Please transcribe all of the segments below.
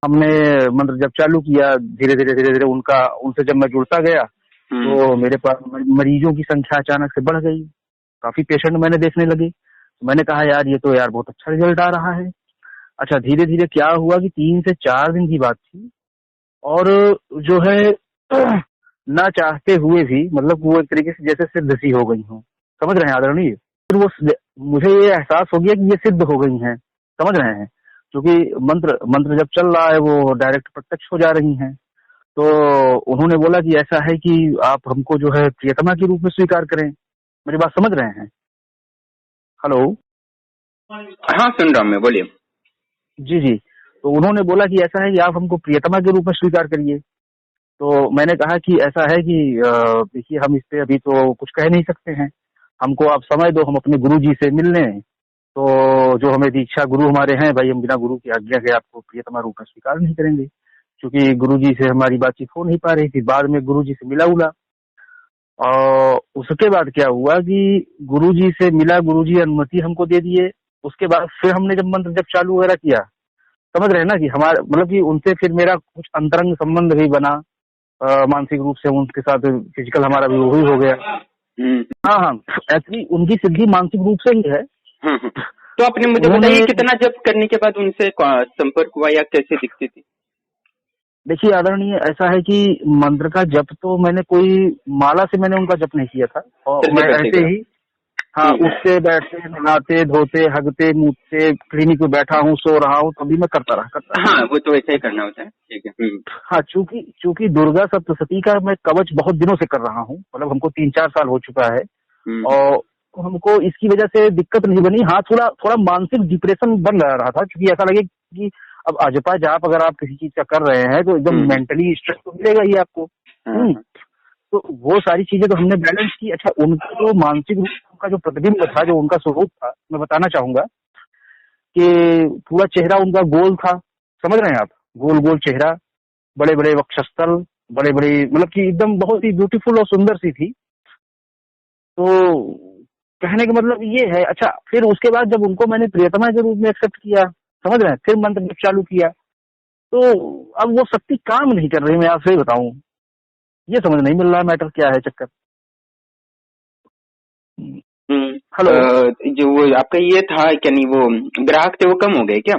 हमने मंत्र जब चालू किया, धीरे धीरे उनसे जब मैं जुड़ता गया तो मेरे पास मरीजों की संख्या अचानक से बढ़ गई, काफी पेशेंट मैंने देखने लगे। तो मैंने कहा यार ये तो यार बहुत अच्छा रिजल्ट आ रहा है। अच्छा, धीरे धीरे क्या हुआ कि 3 से 4 दिन की बात थी और जो है ना चाहते हुए भी मतलब वो एक तरीके से जैसे सिद्ध सी हो गई हूँ, समझ रहे हैं आदरणीय। फिर वो मुझे ये एहसास हो गया कि ये सिद्ध हो गई हैं, समझ रहे हैं, क्योंकि मंत्र मंत्र जब चल रहा है वो डायरेक्ट प्रत्यक्ष हो जा रही हैं। तो उन्होंने बोला कि ऐसा है कि आप हमको जो है प्रियतमा के रूप में स्वीकार करें। मेरी बात समझ रहे हैं? हेलो। हाँ, सुन रहा हूँ मैं, बोलिए। जी जी। तो उन्होंने बोला कि ऐसा है कि आप हमको प्रियतमा के रूप में स्वीकार करिए। तो मैंने कहा कि ऐसा है कि देखिए हम इस पे अभी तो कुछ कह नहीं सकते हैं, हमको आप समय दो, हम अपने गुरु जी से मिल लें। तो जो हमें दीक्षा गुरु हमारे हैं भाई, हम बिना गुरु की आज्ञा के आपको प्रियतमा रूप में स्वीकार नहीं करेंगे, क्योंकि गुरु जी से हमारी बातचीत हो नहीं पा रही थी। बाद में गुरु जी से मिला उला और उसके बाद क्या हुआ कि गुरुजी से मिला, गुरुजी अनुमति हमको दे दिए। उसके बाद फिर हमने जब मंत्र जब चालू वगैरह किया, समझ रहे हैं ना, कि हमारा मतलब कि उनसे फिर मेरा कुछ अंतरंग संबंध भी बना, मानसिक रूप से उनके साथ फिजिकल हमारा भी वही हो गया। हाँ हाँ, एक्चुअली उनकी सिद्धि मानसिक रूप से ही है। तो आपने मुझे बताइए कितना जप करने के बाद उनसे संपर्क हुआ या कैसे दिखती थी? देखिए आदरणीय, ऐसा है कि मंत्र का जप तो मैंने कोई माला से मैंने उनका जप नहीं किया था, और मैं ऐसे ही हाँ उठते बैठते नहाते धोते हगते मुझसे क्लिनिक में बैठा हूँ, सो रहा हूँ, तभी मैं करता रहा। हाँ, वो तो ऐसा ही करना होता है, ठीक है। हाँ, चूंकि दुर्गा सप्तशती का मैं कवच बहुत दिनों से कर रहा हूँ, मतलब हमको 3-4 साल हो चुका है, और हमको इसकी वजह से दिक्कत नहीं बनी। हाँ, थोड़ा थोड़ा मानसिक डिप्रेशन बन रहा था, क्योंकि ऐसा लगे कि अब अजपा जाप अगर आप किसी चीज का कर रहे हैं तो एकदम मेंटली स्ट्रेस तो मिलेगा ही आपको। तो वो सारी चीजें तो हमने बैलेंस की। अच्छा, उनका जो मानसिक रूप का जो प्रतिबिंब था, जो उनका स्वरूप था, मैं बताना चाहूंगा कि पूरा चेहरा उनका गोल था, समझ रहे हैं आप, गोल गोल चेहरा, बड़े बड़े वक्षस्थल, बड़े बड़े, मतलब कि एकदम बहुत ही ब्यूटीफुल और सुंदर सी थी। तो कहने का मतलब ये है। अच्छा, फिर उसके बाद जब उनको मैंने प्रियतमा के रूप में एक्सेप्ट किया, समझ रहे हैं, फिर मंत्र जब चालू किया, तो अब वो शक्ति काम नहीं कर रही। मैं आपसे ही बताऊं, ये समझ नहीं मिल रहा मैटर क्या है, चक्कर। हेलो। जो वो आपका ये था क्या, नहीं वो ग्राहक थे वो कम हो गए क्या?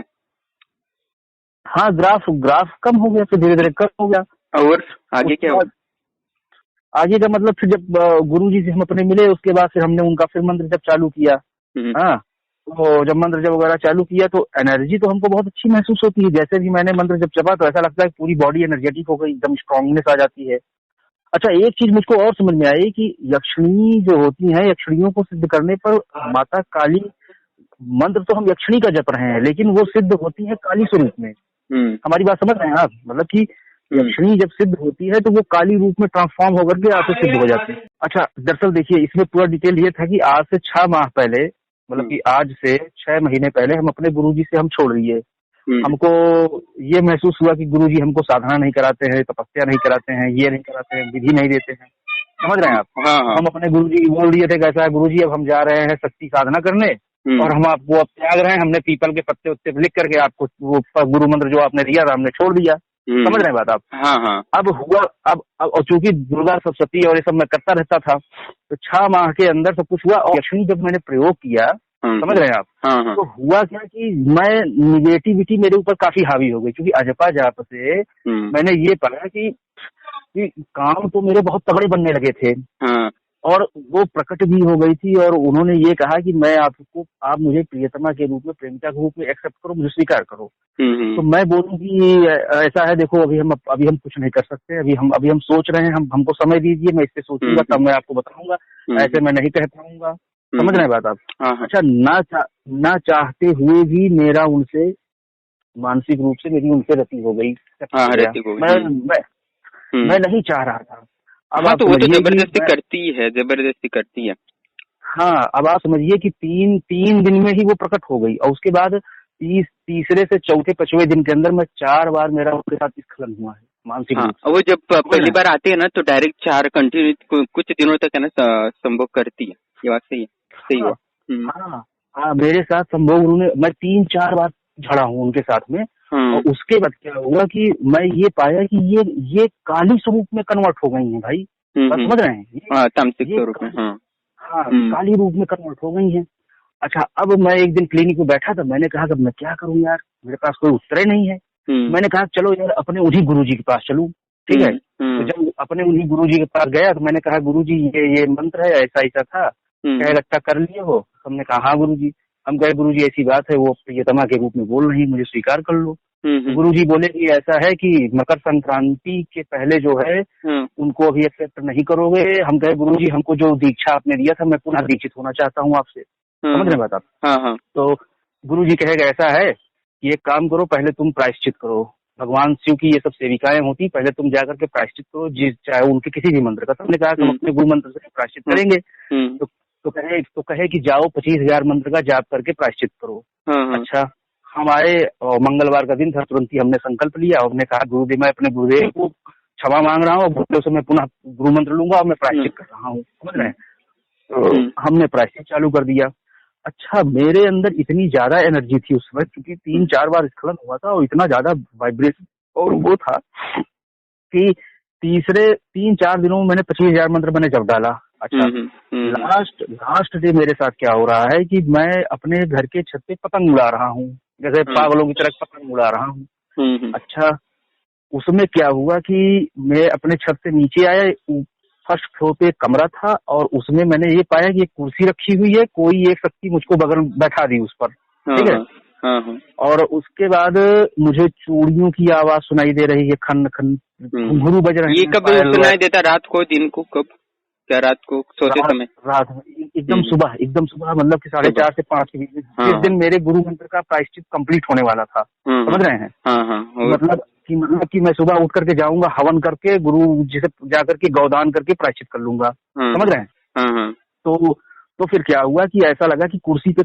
हाँ, ग्राफ कम हो गया, फिर धीरे धीरे कम हो गया। और आगे क्या हुआ? आगे का मतलब फिर जब गुरुजी से हम अपने मिले, उसके बाद फिर हमने उनका फिर मंत्र जब चालू किया। हाँ, तो जब मंत्र जब वगैरह चालू किया तो एनर्जी तो हमको बहुत अच्छी महसूस होती है। जैसे भी मैंने मंत्र जब जपा तो ऐसा लगता है पूरी बॉडी एनर्जेटिक हो गई, एकदम स्ट्रांगनेस आ जाती है। अच्छा, एक चीज मुझको और समझ में आई कि यक्षिणी जो होती हैं, यक्षिणियों को सिद्ध करने पर माता काली, मंत्र तो हम यक्षिणी का जप रहे हैं लेकिन वो सिद्ध होती है काली स्वरूप में। हमारी बात समझ रहे हैं आप, मतलब कि यक्षिणी जब सिद्ध होती है तो वो काली रूप में ट्रांसफॉर्म होकर के आपसे सिद्ध हो जाती है। अच्छा, दरअसल देखिए इसमें पूरा डिटेल ये था कि आज से 6 माह पहले, मतलब कि आज से 6 महीने पहले हम अपने गुरुजी से हम छोड़ दिए। हमको ये महसूस हुआ कि गुरुजी हमको साधना नहीं कराते हैं, तपस्या नहीं कराते हैं, ये नहीं कराते हैं, विधि नहीं देते हैं, समझ रहे हैं आप। तो हम अपने गुरुजी को बोल दिए थे कैसा है गुरुजी, अब हम जा रहे हैं शक्ति साधना करने और हम आपको अब त्याग रहे हैं। हमने पीपल के पत्ते उत्ते लिख करके आपको वो गुरु मंत्र जो आपने दिया था हमने छोड़ दिया, समझ रहे हैं बात आप। हाँ। अब हुआ, अब और चूंकि दुर्गा सप्तशती और ये सब मैं करता रहता था तो 6 माह के अंदर सब कुछ हुआ। और यक्षिणी जब मैंने प्रयोग किया, समझ रहे हैं आप, तो हुआ क्या कि मैं निगेटिविटी मेरे ऊपर काफी हावी हो गई, क्योंकि अजपा जाप से मैंने ये पढ़ा कि काम तो मेरे बहुत तगड़े बनने लगे थे और वो प्रकट भी हो गई थी। और उन्होंने ये कहा कि मैं आपको, आप मुझे प्रियतमा के रूप में, प्रेमिका के रूप में एक्सेप्ट करो, मुझे स्वीकार करो। तो मैं बोलूं कि ऐसा है, देखो अभी हम कुछ नहीं कर सकते, अभी हम सोच रहे हैं, हमको समय दीजिए, मैं इस पे सोचूंगा तब मैं आपको बताऊंगा, ऐसे मैं नहीं कह पाऊंगा, समझ रहे हैं बात आप। अच्छा, ना चाहते हुए भी मेरा उनसे मानसिक रूप से मेरी उनसे रति हो गई। मैं नहीं चाह रहा था। अब तो वो तो जबरदस्ती करती है। हाँ, अब आप समझिए कि तीन दिन में ही वो प्रकट हो गई और उसके बाद तीसरे से चौथे 5वें दिन के अंदर मैं 4 बार मेरा उनके साथ स्खलन हुआ है मानसिक रूप से। वो जब पहली बार आते हैं ना तो डायरेक्ट 4 कंटिन्यू कुछ दिनों तक है ना संभोग करती है। ये बात सही है, सही हुआ। हाँ, मेरे साथ संभोग उन्होंने, मैं 3-4 बार झड़ा हूँ उनके साथ में। और उसके बाद क्या हुआ कि मैं ये पाया कि ये काली स्वरूप में कन्वर्ट हो गई हैं भाई। बस समझ रहे हैं, तामसिक स्वरूप में। हाँ, काली रूप में कन्वर्ट हो गई हैं। अच्छा, अब मैं एक दिन क्लिनिक में बैठा था, मैंने कहा कि मैं क्या करूं यार, मेरे पास कोई उत्तर ही नहीं है। मैंने कहा चलो यार अपने उन्हीं गुरुजी के पास चलूं, ठीक है। तो जब अपने उन्हीं गुरुजी के पास गया तो मैंने कहा गुरुजी ये मंत्र है, ऐसा ऐसा था, क्या इकट्ठा कर लिए हो? हमने कहा हाँ गुरुजी। हम कहे गुरुजी ऐसी बात है, वो प्रियतमा के रूप में बोल रही, मुझे स्वीकार कर लो। तो गुरुजी बोले कि ऐसा है कि मकर संक्रांति के पहले जो है उनको अभी एक्सेप्ट नहीं करोगे। हम कहे गुरुजी हमको जो दीक्षा आपने दिया था, मैं पुनः दीक्षित होना चाहता हूँ आपसे। समझ रहे बात आप? हाँ। तो गुरुजी कहेगा ऐसा है कि एक काम करो, पहले तुम प्रायश्चित करो। भगवान शिव की ये सब सेविकाएं होती, पहले तुम जाकर के प्रायश्चित करो, चाहे उनके किसी भी मंत्र का। तो हमने कहा हम अपने गुरु मंत्र से प्रायश्चित करेंगे। तो कहे कि जाओ 25,000 मंत्र का जाप करके प्रायश्चित करो। अच्छा, हम आए और मंगलवार का दिन था, तुरंत ही हमने संकल्प लिया और हमने कहा गुरुदेव, मैं अपने गुरुदेव को क्षमा मांग रहा हूँ और भक्तों से मैं पुनः गुरु मंत्र लूंगा और मैं प्रायश्चित कर रहा हूँ। समझ रहे हैं? तो हमने प्रायश्चित चालू कर दिया। अच्छा, मेरे अंदर इतनी ज्यादा एनर्जी थी उस वक्त, क्योंकि 3-4 बार स्खलन हुआ था और इतना ज्यादा वाइब्रेशन और वो था कि तीसरे 3-4 दिनों में मैंने 25,000 मंत्र मैंने जब डाला। अच्छा, लास्ट डे मेरे साथ क्या हो रहा है कि मैं अपने घर के छत पे पतंग उड़ा रहा हूँ, जैसे पागलों की तरह पतंग उड़ा रहा हूँ। अच्छा, उसमें क्या हुआ कि मैं अपने छत से नीचे आया, फर्स्ट फ्लोर पे एक कमरा था और उसमें मैंने ये पाया कि एक कुर्सी रखी हुई है, कोई एक शक्ति मुझको बगल बैठा दी उस पर, ठीक है। और उसके बाद मुझे चूड़ियों की आवाज सुनाई दे रही है, खन खन घुंघरू बज रहे हैं। ये कब सुनाई देता? रात को, दिन को? कब? क्या रात को सोते समय? रात में, एकदम सुबह मतलब कि 4:30 से 5 के बीच में। जिस दिन मेरे गुरु मंत्र का प्रायश्चित कंप्लीट होने वाला था। समझ रहे हैं? मतलब कि मैं सुबह उठ करके जाऊंगा, हवन करके गुरु जी से जाकर के गौदान करके प्रायश्चित कर लूंगा। समझ रहे हैं? तो फिर क्या हुआ कि ऐसा लगा कि कुर्सी पे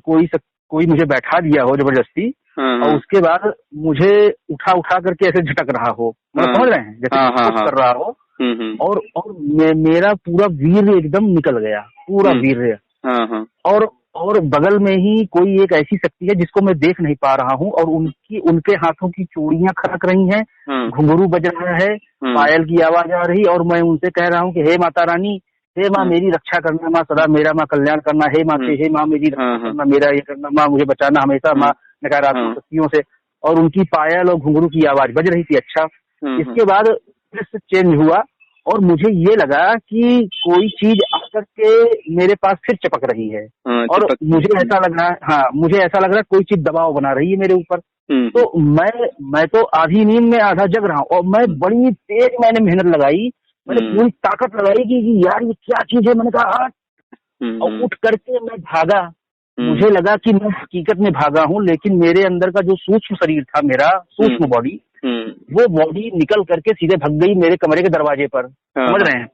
कोई मुझे बैठा दिया हो जबरदस्ती और उसके बाद मुझे उठा करके ऐसे झटक रहा हो। मतलब समझ रहे हैं, जैसे कर रहा हो। और मेरा पूरा वीर्य एकदम निकल गया, पूरा वीर्य। और बगल में ही कोई एक ऐसी शक्ति है जिसको मैं देख नहीं पा रहा हूँ और उनके हाथों की चूड़ियां खड़क रही हैं, घुंघरू बज रहा है, पायल की आवाज आ रही और मैं उनसे कह रहा हूँ कि हे माता रानी, हे माँ मेरी रक्षा करना, माँ सदा मेरा माँ कल्याण करना, हे माँ मेरी रक्षा करना, मेरा ये करना, माँ मुझे बचाना हमेशा, माँ नकारात्मक शक्तियों से। और उनकी पायल और घुंघरू की आवाज बज रही थी। अच्छा, इसके बाद फिर चेंज हुआ और मुझे ये लगा कि कोई चीज आकर के मेरे पास फिर चपक रही है और मुझे ऐसा लग रहा है कोई चीज दबाव बना रही है मेरे ऊपर। तो मैं तो आधी नींद में आधा जग रहा हूँ और मैं बड़ी तेज मैंने मेहनत लगाई, मैंने पूरी ताकत लगाई कि यार ये क्या चीज है। मैंने कहा और उठ करके मैं भागा। मुझे लगा कि मैं हकीकत में भागा हूँ, लेकिन मेरे अंदर का जो सूक्ष्म शरीर था, मेरा सूक्ष्म बॉडी, वो बॉडी निकल करके सीधे भग गई मेरे कमरे के दरवाजे पर। समझ रहे हैं?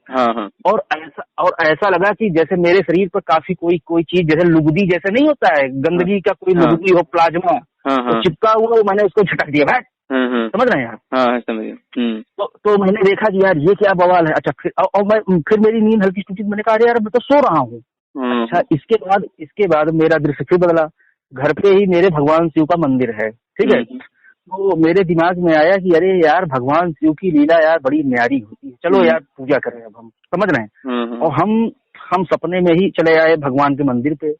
और ऐसा लगा कि जैसे मेरे शरीर पर काफी कोई चीज, जैसे लुगदी जैसे नहीं होता है, गंदगी का कोई लुगदी हो, प्लाज्मा तो चिपका हुआ, मैंने उसको झटक दिया। भाई समझ रहे हैं आप? तो मैंने देखा कि यार ये क्या बवाल है। अच्छा, फिर मेरी नींद हल्की टूटी। मैंने कहा यार मैं तो सो रहा हूँ। अच्छा, इसके बाद मेरा दृश्य फिर बदला। घर पे ही मेरे भगवान शिव का मंदिर है, ठीक है। तो मेरे दिमाग में आया कि अरे यार भगवान शिव की लीला यार बड़ी न्यारी होती है, चलो यार पूजा करें अब हम। समझ रहे हैं? और हम सपने में ही चले आए भगवान के मंदिर पे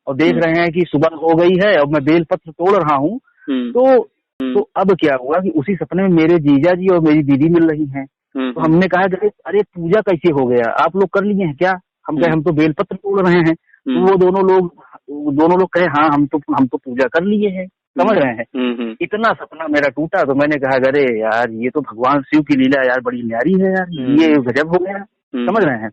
और देख रहे हैं कि सुबह हो गई है और मैं बेलपत्र तोड़ रहा हूँ। तो अब क्या हुआ कि उसी सपने में मेरे जीजा जी और मेरी दीदी मिल रही हैं। तो हमने कहा कि अरे पूजा कैसे हो गया, आप लोग कर लिए हैं क्या? हम कहे हम तो बेलपत्र तोड़ रहे हैं। तो वो दोनों लोग कहे हाँ हम तो पूजा कर लिए हैं। समझ रहे हैं? इतना सपना मेरा टूटा। तो मैंने कहा अरे यार ये तो भगवान शिव की लीला यार बड़ी न्यारी है यार, ये गजब हो गया। समझ रहे हैं?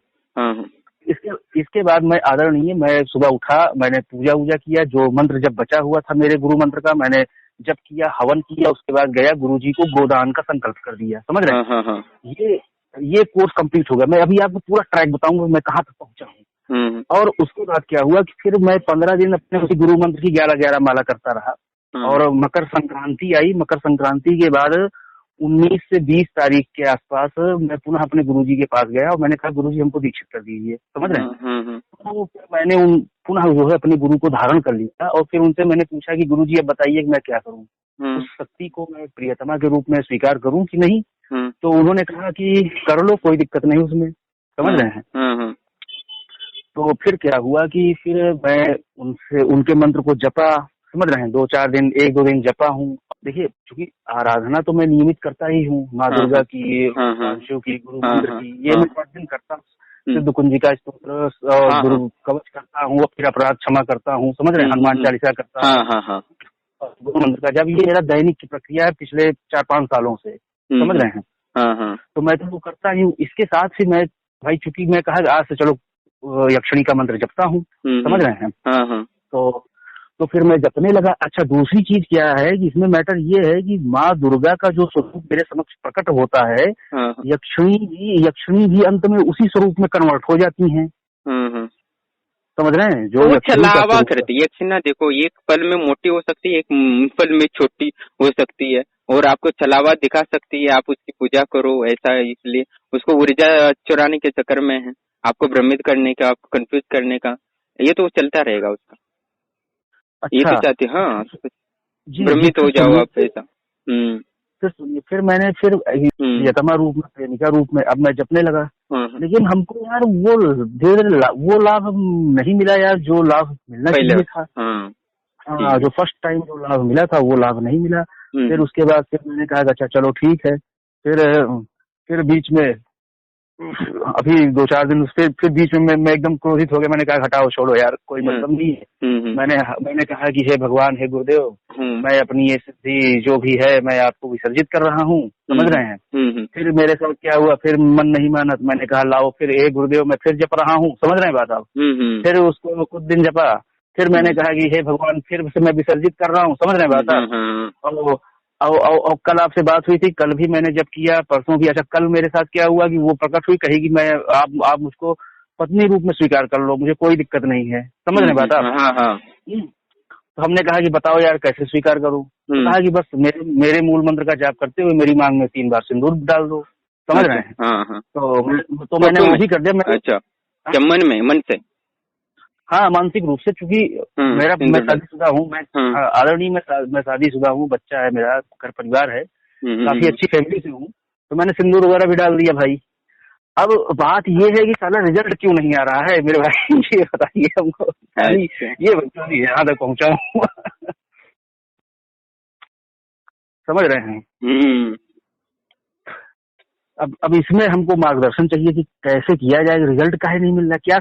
इसके बाद मैं सुबह उठा, मैंने पूजा किया, जो मंत्र जब बचा हुआ था मेरे गुरु मंत्र का मैंने जब किया, हवन किया, उसके बाद गया गुरुजी को गोदान का संकल्प कर दिया। समझ रहे हैं? ये कोर्स कंप्लीट हो गया। मैं अभी आपको पूरा ट्रैक बताऊंगा मैं कहाँ तक पहुंचा हूँ। और उसके बाद क्या हुआ कि फिर मैं 15 दिन अपने उसी गुरु मंत्र की 11 माला करता रहा और मकर संक्रांति आई। मकर संक्रांति के बाद 19 से 20 तारीख के आसपास मैं पुनः अपने गुरुजी के पास गया और मैंने कहा गुरुजी हमको दीक्षित कर दीजिए, समझ रहे हैं। तो मैंने पुनः जो है अपने गुरु को धारण कर लिया और फिर उनसे मैंने पूछा कि गुरुजी अब बताइए कि मैं क्या करूं, उस शक्ति को मैं प्रियतमा के रूप में स्वीकार करूं कि नहीं। तो उन्होंने कहा कि कर लो, कोई दिक्कत नहीं उसमें, समझ रहे हैं। तो फिर क्या हुआ कि फिर मैं उनसे उनके मंत्र को जपा, समझ रहे हैं, 2-4 दिन 1-2 दिन जपा हूँ। देखिए चूंकि आराधना तो मैं नियमित करता ही हूँ, माँ दुर्गा की, शिव की, गुरु मंत्र की, ये मैं 5 दिन करता हूँ। सिद्ध कुंजिका स्तोत्र और गुरु कवच करता हूँ, फिर अपराध क्षमा करता हूँ, समझ रहे हैं, हनुमान चालीसा करता हूँ, गुरु मंत्र का जब ये मेरा दैनिक की प्रक्रिया है पिछले 4-5 सालों से, समझ रहे हैं। तो मैं तो वो करता ही हूँ। इसके साथ ही मैं भाई चूंकि मैं कहा आज से चलो यक्षिणी का मंत्र जपता हूँ, समझ रहे हैं। तो फिर मैं जपने लगा। अच्छा दूसरी चीज क्या है कि इसमें मैटर ये है कि माँ दुर्गा का जो स्वरूप मेरे समक्ष प्रकट होता है, यक्षिणी भी अंत में उसी स्वरूप में कन्वर्ट हो जाती हैं, समझ रहे हैं। जो छलावा करती है यक्षिणा, देखो एक पल में मोटी हो सकती है, एक पल में छोटी हो सकती है, और आपको छलावा दिखा सकती है। आप उसकी पूजा करो, ऐसा है, इसलिए उसको ऊर्जा चुराने के चक्कर में है, आपको भ्रमित करने का, आपको कंफ्यूज करने का, ये तो चलता रहेगा उसका। अच्छा, ये तो चाहते, हाँ, भ्रमित हो जाओ आप, ऐसा। फिर मैंने फिर प्रियतमा रूप में, प्रेमिका रूप में अब मैं जपने लगा। लेकिन हमको यार वो वो लाभ नहीं मिला यार, जो लाभ मिलना चाहिए था। हाँ, जो फर्स्ट टाइम जो लाभ मिला था वो लाभ नहीं मिला। फिर उसके बाद फिर मैंने कहा अच्छा चलो ठीक है। फिर बीच में अभी 2-4 दिन फिर बीच में मैं एकदम क्रोधित हो गया। मैंने कहा हटाओ, छोड़ो यार, कोई मतलब नहीं है। मैंने कहा कि हे भगवान, हे गुरुदेव, मैं अपनी ये सिद्धि जो भी है मैं आपको विसर्जित कर रहा हूँ, समझ रहे हैं। फिर मेरे साथ क्या हुआ, फिर मन नहीं माना, मैंने कहा लाओ फिर हे गुरुदेव मैं फिर जप रहा हूँ, समझ रहे हैं बात आप। फिर उसको कुछ दिन जपा, फिर मैंने कहा कि हे भगवान फिर से मैं विसर्जित कर रहा हूँ, समझ रहे हैं बात आप। और कल आपसे बात हुई थी, कल भी मैंने जब किया, परसों भी। अच्छा कल मेरे साथ क्या हुआ कि वो प्रकट हुई, कहेगी मैं आप मुझको पत्नी रूप में स्वीकार कर लो, मुझे कोई दिक्कत नहीं है, समझ रहे बात आप। तो हमने कहा कि बताओ यार कैसे स्वीकार करूं। तो कहा कि बस मेरे मूल मंत्र का जाप करते हुए मेरी मांग में 3 बार सिंदूर डाल दो, समझ रहे हैं। तो मैंने वो भी कर दिया। अच्छा, मन से, हाँ, मानसिक रूप से, क्योंकि मैं शादीशुदा हूँ, मैं ऑलरेडी मैं शादीशुदा हूँ, बच्चा है मेरा, घर परिवार है, काफी अच्छी फैमिली से हूँ। तो मैंने सिंदूर वगैरह भी डाल दिया भाई। अब बात ये है कि साला रिजल्ट क्यों नहीं आ रहा है मेरे भाई, ये बताइए हमको। ये बताइए यहाँ तक पहुँचा हूँ। समझ रहे हैं। अब इसमें हमको मार्गदर्शन चाहिए कि कैसे किया जाए, रिजल्ट काहे नहीं मिल रहा, क्या